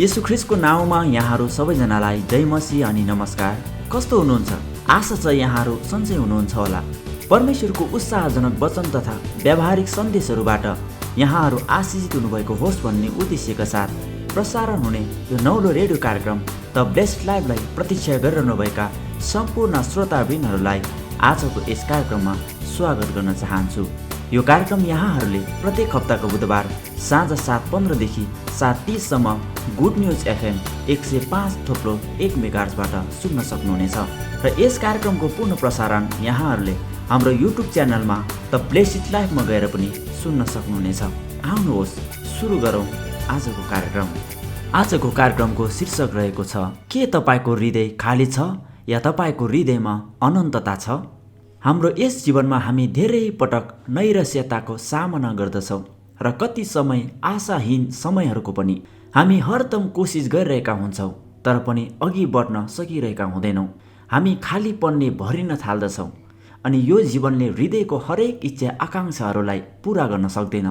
येशू ख्रिस्टको नाउँमा यहाँहरू सबैजनालाई जय मसीह अनि नमस्कार। कस्तो हुनुहुन्छ? आशा छ यहाँहरू सन्चै हुनुहुन्छ होला। परमेश्वरको उत्साहजनक वचन तथा व्यावहारिक सन्देशहरूबाट यहाँहरू आशिषित हुनुभएको होस् भन्ने उद्देश्यका साथ प्रसारण हुने यो नौलो रेडियो कार्यक्रम द ब्लेस्ड लाइफलाई प्रतीक्षा गरिरहनुभएका सम्पूर्ण श्रोतावृन्दहरूलाई आजको यस कार्यक्रममा स्वागत गर्न चाहन्छु। यो कार्यक्रम यहाँहरूले प्रत्येक हप्ताको बुधबार साँझ 7:15 देखि 7:30 गुड न्युज एफएम 105.1 मेगाहर्जबाट सुन्न सक्नुहुनेछ र यस कार्यक्रमको पूर्ण प्रसारण यहाँहरूले हाम्रो युट्युब च्यानलमा द ब्लेस्ड लाइफमा गएर पनि सुन्न सक्नुहुनेछ। आउनुहोस् सुरु गरौँ आजको कार्यक्रम। आजको कार्यक्रमको शीर्षक रहेको छ, के तपाईँको हृदय खाली छ या तपाईँको हृदयमा अनन्तता छ? हाम्रो यस जीवनमा हामी धेरै पटक नैराश्यताको सामना गर्दछौँ र कति समय आशाहीन समयहरूको पनि हामी हरदम कोसिस गरिरहेका हुन्छौँ, तर पनि अघि बढ्न सकिरहेका हुँदैनौँ। हामी खाली पन्ने भरिन थाल्दछौँ अनि यो जीवनले हृदयको हरेक इच्छा आकाङ्क्षाहरूलाई पुरा गर्न सक्दैन।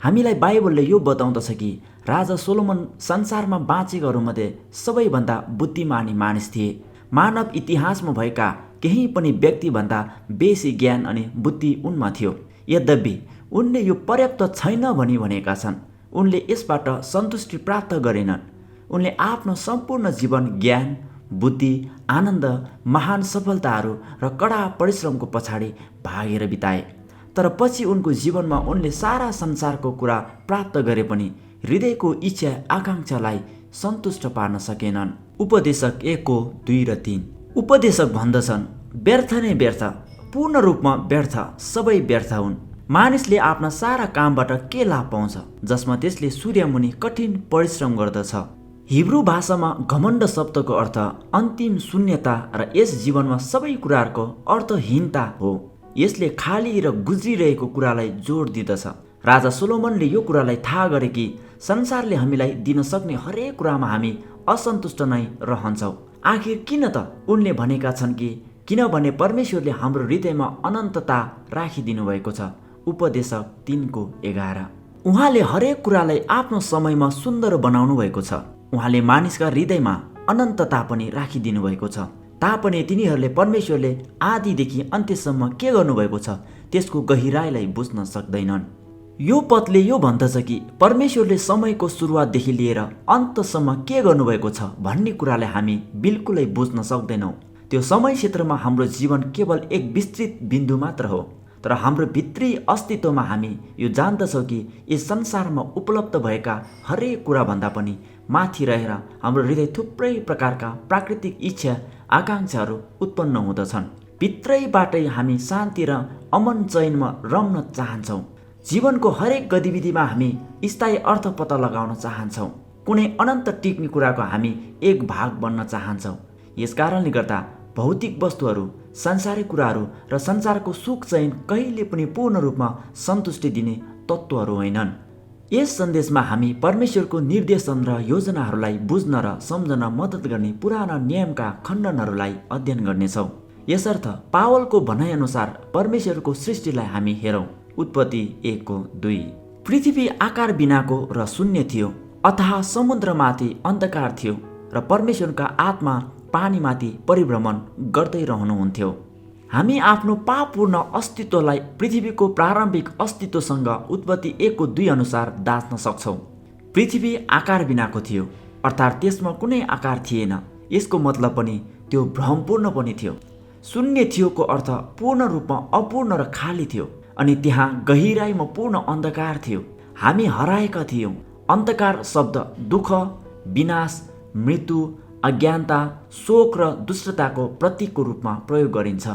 हामीलाई बाइबलले यो बताउँदछ कि राजा सोलोमन संसारमा बाँचेकोहरूमध्ये सबैभन्दा बुद्धिमानी मानिस थिए। मानव इतिहासमा भएका केही पनि व्यक्तिभन्दा बेसी ज्ञान अनि बुद्धि उनमा थियो। यद्यपि उनले यो पर्याप्त छैन भनी भनेका छन्। उनले यसबाट सन्तुष्टि प्राप्त गरेनन्। उनले आफ्नो सम्पूर्ण जीवन ज्ञान, बुद्धि, आनन्द, महान सफलताहरू र कडा परिश्रमको पछाडि भागेर बिताए। तर पछि उनको जीवनमा उनले सारा संसारको कुरा प्राप्त गरे पनि हृदयको इच्छा आकाङ्क्षालाई सन्तुष्ट पार्न सकेनन्। उपदेशक 1:2 र 3। उपदेशक भन्दछन्, व्यर्थ नै व्यर्थ, पूर्ण रूपमा व्यर्थ, सबै व्यर्थ हुन्। मानिसले आफ्ना सारा कामबाट के लाभ पाउँछ जसमा त्यसले सूर्यमुनि कठिन परिश्रम गर्दछ? हिब्रू भाषामा घमण्ड शब्दको अर्थ अन्तिम शून्यता र यस जीवनमा सबै कुराहरूको अर्थहीनता हो। यसले खाली र गुज्रिरहेको कुरालाई जोड दिँदछ। राजा सोलोमनले यो कुरालाई थाहा गरे कि संसारले हामीलाई दिन सक्ने हरेक कुरामा हामी असन्तुष्ट नै रहन्छौँ। आखिर किन त? उनले भनेका छन् कि किनभने परमेश्वरले हाम्रो हृदयमा अनन्तता राखिदिनु भएको छ। उपदेशक 3:11। उहाँले हरेक कुरालाई आफ्नो समयमा सुन्दर बनाउनु भएको छ। उहाँले मानिसका हृदयमा अनन्तता पनि राखिदिनु भएको छ। तापनि तिनीहरूले परमेश्वरले आदिदेखि अन्त्यसम्म के गर्नुभएको छ त्यसको गहिराईलाई बुझ्न सक्दैनन्। यो पदले यो भन्दछ कि परमेश्वरले समयको सुरुवातदेखि लिएर अन्तसम्म के गर्नुभएको छ भन्ने कुरालाई हामी बिल्कुलै बुझ्न सक्दैनौँ। त्यो समय क्षेत्रमा हाम्रो जीवन केवल एक विस्तृत बिन्दु मात्र हो। तर हाम्रो भित्री अस्तित्वमा हामी यो जान्दछौँ कि यस संसारमा उपलब्ध भएका हरेक कुराभन्दा पनि माथि रहेर हाम्रो हृदय थुप्रै प्रकारका प्राकृतिक इच्छा आकाङ्क्षाहरू उत्पन्न हुँदछन्। भित्रैबाटै हामी शान्ति र अमन चयनमा रम्न चाहन्छौँ। जीवनको हरेक गतिविधिमा हामी स्थायी अर्थ पत्ता लगाउन चाहन्छौँ। कुनै अनन्त टिक्ने कुराको हामी एक भाग बन्न चाहन्छौँ। यस कारणले गर्दा भौतिक वस्तुहरू, सांसारिक कुराहरू र संसारको सुख चयन कहिले पनि पूर्ण रूपमा सन्तुष्टि दिने तत्त्वहरू होइनन्। यस सन्देशमा हामी परमेश्वरको निर्देशन र योजनाहरूलाई बुझ्न र सम्झन मद्दत गर्ने पुराना नियमका खण्डनहरूलाई अध्ययन गर्नेछौँ। यसर्थ पावलको भनाइअनुसार परमेश्वरको सृष्टिलाई हामी हेरौँ। उत्पत्ति 1:2। पृथ्वी आकार बिनाको र शून्य थियो, अथाह समुद्रमाथि अन्धकार थियो र परमेश्वरका आत्मा पानीमाथि परिभ्रमण गर्दै रहनुहुन्थ्यो। हामी आफ्नो पापपूर्ण अस्तित्वलाई पृथ्वीको प्रारम्भिक अस्तित्वसँग उत्पत्ति 1:2 अनुसार दाच्न सक्छौँ। पृथ्वी आकार बिनाको थियो, अर्थात् त्यसमा कुनै आकार थिएन। यसको मतलब पनि त्यो भ्रमपूर्ण पनि थियो। शून्य थियोको अर्थ पूर्ण रूपमा अपूर्ण र खाली थियो अनि त्यहाँ गहिराईमा पूर्ण अन्धकार थियो। हामी हराएका थियौँ। अन्धकार शब्द दुःख, विनाश, मृत्यु, अज्ञानता, शोक र दुष्टताको प्रतीकको रूपमा प्रयोग गरिन्छ।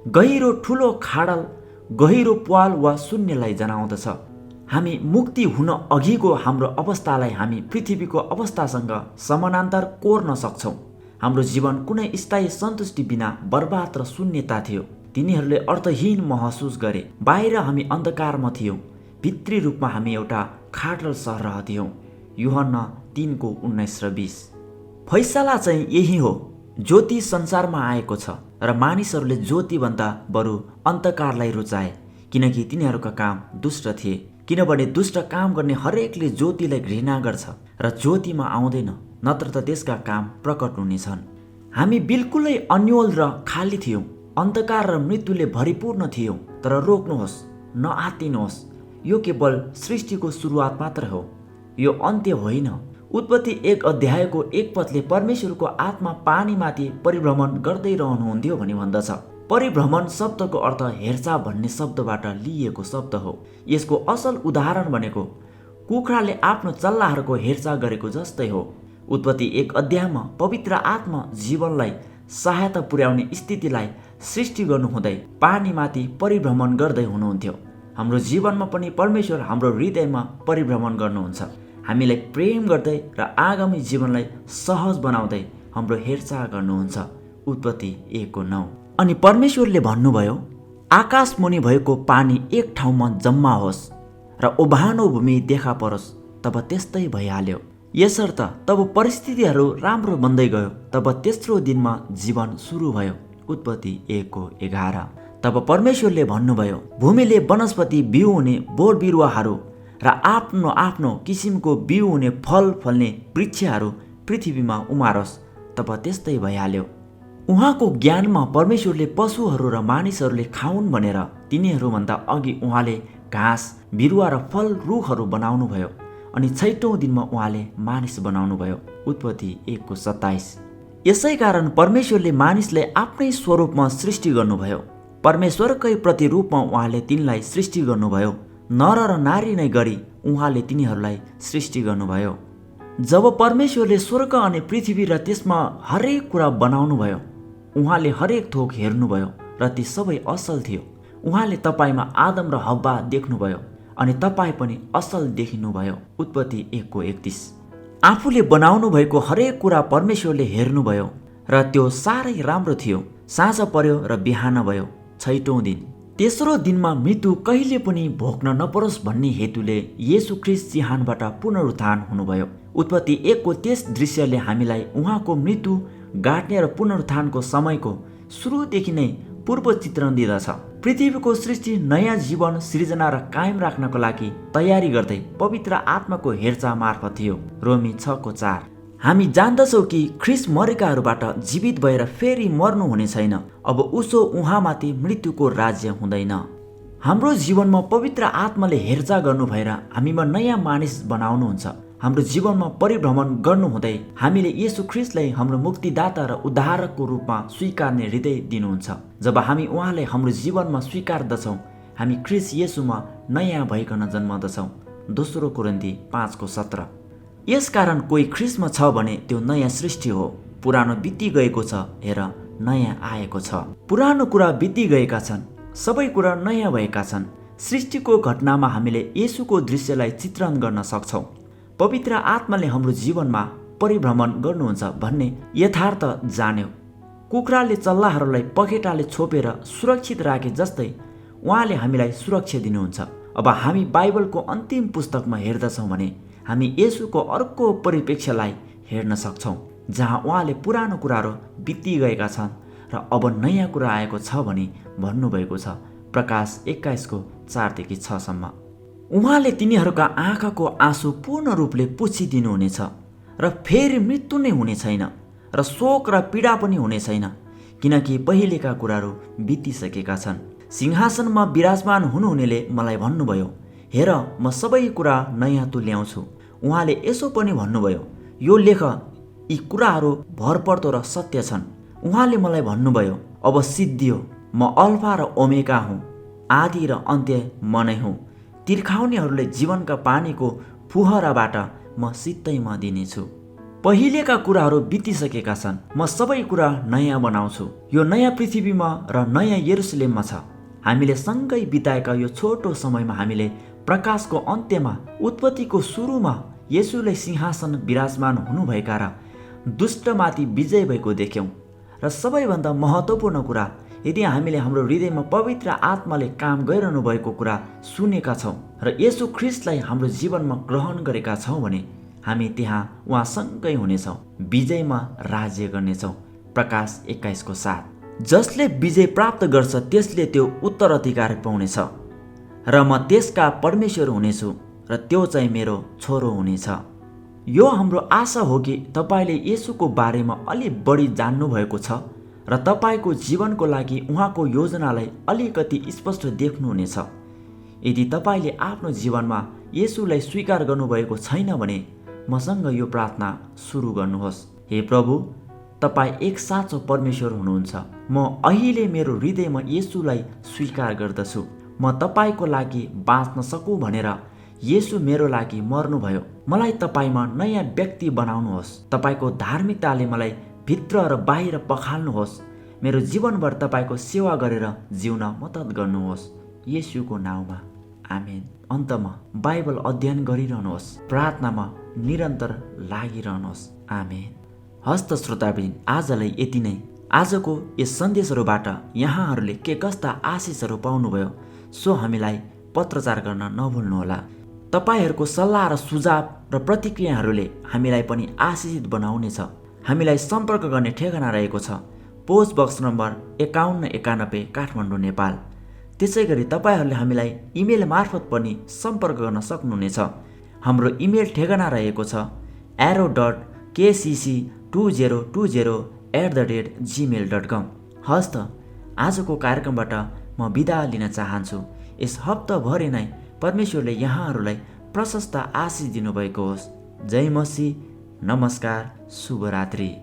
गहिरो ठुलो खाडल, गहिरो प्वाल वा शून्यलाई जनाउँदछ। हामी मुक्ति हुन अघिको हाम्रो अवस्थालाई हामी पृथ्वीको अवस्थासँग समानान्तर कोर्न सक्छौँ। हाम्रो जीवन कुनै स्थायी सन्तुष्टि बिना बर्बाद र शून्यता थियो। तिनीहरूले अर्थहीन महसुस गरे। बाहिर हामी अन्धकारमा थियौँ, भित्री रूपमा हामी एउटा खाडल सरह थियौँ। यूहन्ना 3:19 र 20। फैसला चाहिँ यही हो। ज्योति संसारमा आएको छ र मानिसहरूले ज्योतिभन्दा बरु अन्धकारलाई रुचाए, किनकि तिनीहरूका काम दुष्ट थिए। किनभने दुष्ट काम गर्ने हरेकले ज्योतिलाई घृणा गर्छ र ज्योतिमा आउँदैन, नत्र त त्यसका काम प्रकट हुनेछन्। हामी बिल्कुलै अन्योल र खाली थियौँ, अन्धकार र मृत्युले भरिपूर्ण थियौँ। तर रोक्नुहोस्, नआत्तिनुहोस्, यो केवल सृष्टिको सुरुवात मात्र हो, यो अन्त्य होइन। उत्पत्ति 1 अध्यायको 1 पदले परमेश्वरको आत्मा पानीमाथि परिभ्रमण गर्दै रहनुहुन्थ्यो भनी भन्दछ। परिभ्रमण शब्दको अर्थ हेरचाह भन्ने शब्दबाट लिइएको शब्द हो। यसको असल उदाहरण भनेको कुखुराले आफ्नो चल्लाहरूको हेरचाह गरेको जस्तै हो। उत्पत्ति 1 अध्यायमा पवित्र आत्मा जीवनलाई सहायता पुर्याउने स्थितिलाई सृष्टि गर्नुहुँदै पानीमाथि परिभ्रमण गर्दै हुनुहुन्थ्यो। हाम्रो जीवनमा पनि परमेश्वर हाम्रो हृदयमा परिभ्रमण गर्नुहुन्छ, हामीलाई प्रेम गर्दै र आगामी जीवनलाई सहज बनाउँदै हाम्रो हेरचाह गर्नुहुन्छ। उत्पत्ति 1:9। अनि परमेश्वरले भन्नुभयो, आकाश मुनि भएको पानी एक ठाउँमा जम्मा होस् र उभानो भूमि देखा परोस्। तब त्यस्तै भइहाल्यो। यसर्थ तब परिस्थितिहरू राम्रो बन्दै गयो। तब तेस्रो दिनमा जीवन सुरु भयो। उत्पत्ति 1:11। तब परमेश्वरले भन्नुभयो, भूमिले वनस्पति बिउ हुने बोट बिरुवाहरू र आफ्नो आफ्नो किसिमको बिउ हुने फल फल्ने वृक्षहरू पृथ्वीमा उमारोस्। तब त्यस्तै भइहाल्यो। उहाँको ज्ञानमा परमेश्वरले पशुहरू र मानिसहरूले खाउन् भनेर तिनीहरूभन्दा अघि उहाँले घाँस बिरुवा र फल रुखहरू बनाउनु भयो। अनि 6औं दिनमा उहाँले मानिस बनाउनु भयो। उत्पत्ति 1:27। यसै कारण परमेश्वरले मानिसलाई आफ्नै स्वरूपमा सृष्टि गर्नुभयो। परमेश्वरकै प्रतिरूपमा उहाँले तिनलाई सृष्टि गर्नुभयो। नर र नारी नै गरी उहाँले तिनीहरूलाई सृष्टि गर्नुभयो। जब परमेश्वरले स्वर्ग अनि पृथ्वी र त्यसमा हरेक कुरा बनाउनु भयो, उहाँले हरेक थोक हेर्नुभयो र ती सबै असल थियो। उहाँले तपाईँमा आदम र हव्वा देख्नुभयो अनि तपाईँ पनि असल देखिनुभयो। उत्पत्ति 1:31। आफूले बनाउनु भएको हरेक कुरा परमेश्वरले हेर्नुभयो र त्यो साह्रै राम्रो थियो। साँझ पर्यो र बिहान भयो, 6औं दिन। तेस्रो दिनमा मृत्यु कहिले पनि भोग्न नपरोस् भन्ने हेतुले येशू ख्रीष्ट चिहानबाट पुनरुत्थान हुनुभयो। उत्पत्ति 1को त्यस दृश्यले हामीलाई उहाँको मृत्यु गाट्ने र पुनरुत्थानको समयको सुरुदेखि नै पूर्व चित्रण दिँदछ। पृथ्वीको सृष्टि नयाँ जीवन सृजना र कायम राख्नको लागि तयारी गर्दै पवित्र आत्माको हेरचाह मार्फत थियो। रोमी 6:4। हामी जान्दछौँ कि ख्रीष्ट मरेकाहरूबाट जीवित भएर फेरि मर्नु हुने छैन। अब उसो उहाँमाथि मृत्युको राज्य हुँदैन। हाम्रो जीवनमा पवित्र आत्माले हेरचाह गर्नु भएर हामीमा नयाँ मानिस बनाउनुहुन्छ। हाम्रो जीवनमा परिभ्रमण गर्नुहुँदै हामीले येशू ख्रीष्टलाई हाम्रो मुक्तिदाता र उद्धारकको रूपमा स्वीकार्ने हृदय दिनुहुन्छ। जब हामी उहाँलाई हाम्रो जीवनमा स्वीकार्दछौँ, हामी ख्रीष्ट येशूमा नयाँ भइकन जन्मदछौँ। 2 कोरिन्थी 5:17। यसकारण कोही ख्रीष्टमा छ भने त्यो नयाँ सृष्टि हो। पुरानो बिति गएको छ, हेर नयाँ आएको छ। पुरानो कुरा बिति गएका छन्, सबै कुरा नयाँ भएका छन्। सृष्टिको घटनामा हामीले येशूको दृश्यलाई चित्रण गर्न सक्छौँ। पवित्र आत्माले हाम्रो जीवनमा परिभ्रमण गर्नुहुन्छ भन्ने यथार्थ जान्यौँ। कुखुराले चल्लाहरूलाई पखेटाले छोपेर सुरक्षित राखे जस्तै उहाँले हामीलाई सुरक्षा दिनुहुन्छ। अब हामी बाइबलको अन्तिम पुस्तकमा हेर्दछौँ भने हामी येशूको अर्को परिप्रेक्ष्यलाई हेर्न सक्छौँ, जहाँ उहाँले पुरानो कुराहरू बिति गएका छन् र अब नयाँ कुरा आएको छ भनी भन्नुभएको छ। प्रकाश 21:4-6। उहाँले तिनीहरूका आँखाको आँसु पूर्ण रूपले पुछिदिनुहुनेछ र फेरि मृत्यु नै हुने छैन र शोक र पीडा पनि हुने छैन, किनकि पहिलेका कुराहरू बितिसकेका छन्। सिंहासनमा विराजमान हुनुहुनेले मलाई भन्नुभयो, हेर म सबै कुरा नयाँ तुल्याउँछु। उहाँले यसो पनि भन्नुभयो, यो लेख, यी कुराहरू भरपर्दो र सत्य छन्। उहाँले मलाई भन्नुभयो, अब सिद्धियो, म अल्फा र ओमेगा हुँ, आदि र अन्त्य म नै हुँ। तिर्खाउनेहरूले जीवनका पानीको फुहराबाट म सित्तैमा दिनेछु। पहिलेका कुराहरू बितिसकेका छन्, म सबै कुरा नयाँ बनाउँछु। यो नयाँ पृथ्वीमा र नयाँ यरुशलेममा छ। हामीले सँगै बिताएका यो छोटो समयमा हामीले प्रकाशको अन्त्यमा, उत्पत्तिको सुरुमा येशूले सिंहासन विराजमान हुनुभएका र दुष्टमाथि विजय भएको देख्यौँ। र सबैभन्दा महत्त्वपूर्ण कुरा, यदि हामीले हाम्रो हृदयमा पवित्र आत्माले काम गरिरहनु भएको कुरा सुनेका छौँ र येशू ख्रीष्टलाई हाम्रो जीवनमा ग्रहण गरेका छौँ भने हामी त्यहाँ उहाँसँगै हुनेछौँ, विजयमा राज्य गर्नेछौँ। प्रकाश 21:7। जसले विजय प्राप्त गर्छ त्यसले त्यो उत्तराधिकार पाउनेछ र म त्यसका परमेश्वर हुनेछु र त्यो चाहिँ मेरो छोरो हुनेछ। यो हाम्रो आशा हो कि तपाईँले येशूको बारेमा अलि बढी जान्नुभएको छ र तपाईँको जीवनको लागि उहाँको योजनालाई अलिकति स्पष्ट देख्नुहुनेछ। यदि तपाईँले आफ्नो जीवनमा येशूलाई स्वीकार गर्नुभएको छैन भने मसँग यो प्रार्थना सुरु गर्नुहोस्। हे प्रभु, तपाईँ एक साँचो परमेश्वर हुनुहुन्छ। म अहिले मेरो हृदयमा येशूलाई स्वीकार गर्दछु। म तपाईँको लागि बाँच्न सकूँ भनेर येशू मेरो लागि मर्नुभयो। मलाई तपाईँमा नयाँ व्यक्ति बनाउनुहोस्। तपाईँको धार्मिकताले मलाई भित्र र बाहिर पखाल्नुहोस्। मेरो जीवनभर तपाईँको सेवा गरेर जिउन मद्दत गर्नुहोस्। येशूको नाउँमा आमेन। अन्तमा बाइबल अध्ययन गरिरहनुहोस्, प्रार्थनामा निरन्तर लागिरहनुहोस्। आमेन। हस्त श्रोतावृन्द, आजलाई यति नै। आजको यस सन्देशहरूबाट यहाँहरूले के कस्ता आशिषहरू पाउनुभयो सो हामीलाई पत्रचार गर्न नभुल्नुहोला। तपाईँहरूको सल्लाह र सुझाव र प्रतिक्रियाहरूले हामीलाई पनि आशिषित बनाउनेछ। हामीलाई सम्पर्क गर्ने ठेगाना रहेको छ post box number 5191 Kathmandu, Nepal. त्यसै गरी तपाईँहरूले हामीलाई इमेल मार्फत पनि सम्पर्क गर्न सक्नुहुनेछ। हाम्रो इमेल ठेगाना रहेको छ arrow.kcc2020@gmail.com। हस्त आजको कार्यक्रमबाट म बिदा लिन चाहन्छु। यस हप्ताभरि नै परमेश्वरले यहाँहरूलाई प्रशस्त आशिष दिनुभएको होस्। जय मसीह, नमस्कार, शुभरात्रि।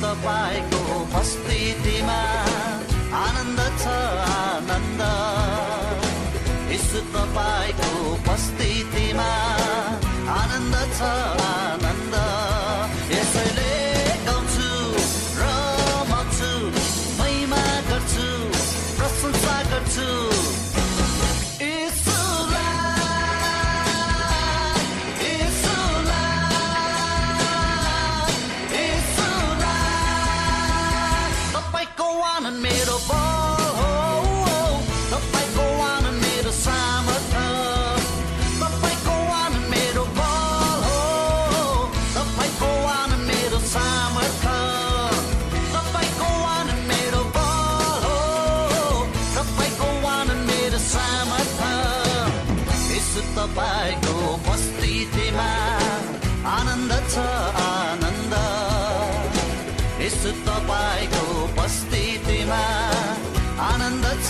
तपाईँको उपस्थितिमा आनन्द छ, आनन्द। यीशु तपाईँको उपस्थितिमा आनन्द छ, आनन्द। यसैले गाउँछु, रमाउँछु, महिमा गर्छु, प्रशंसा गर्छु। मेरो तपाईँको आनन्द मेरो सामर्थ्य, तपाईँको आनन्द मेरो बल हो, तपाईँको आनन्द मेरो सामर्थ्य, तपाईँको आनन्द मेरो बल हो, तपाईँको आनन्द मेरो सामर्थ्य। यसो तपाईँको उपस्थितिमा आनन्द छ, आनन्द। यसो तपाईँको उपस्थितिमा आनन्द छ।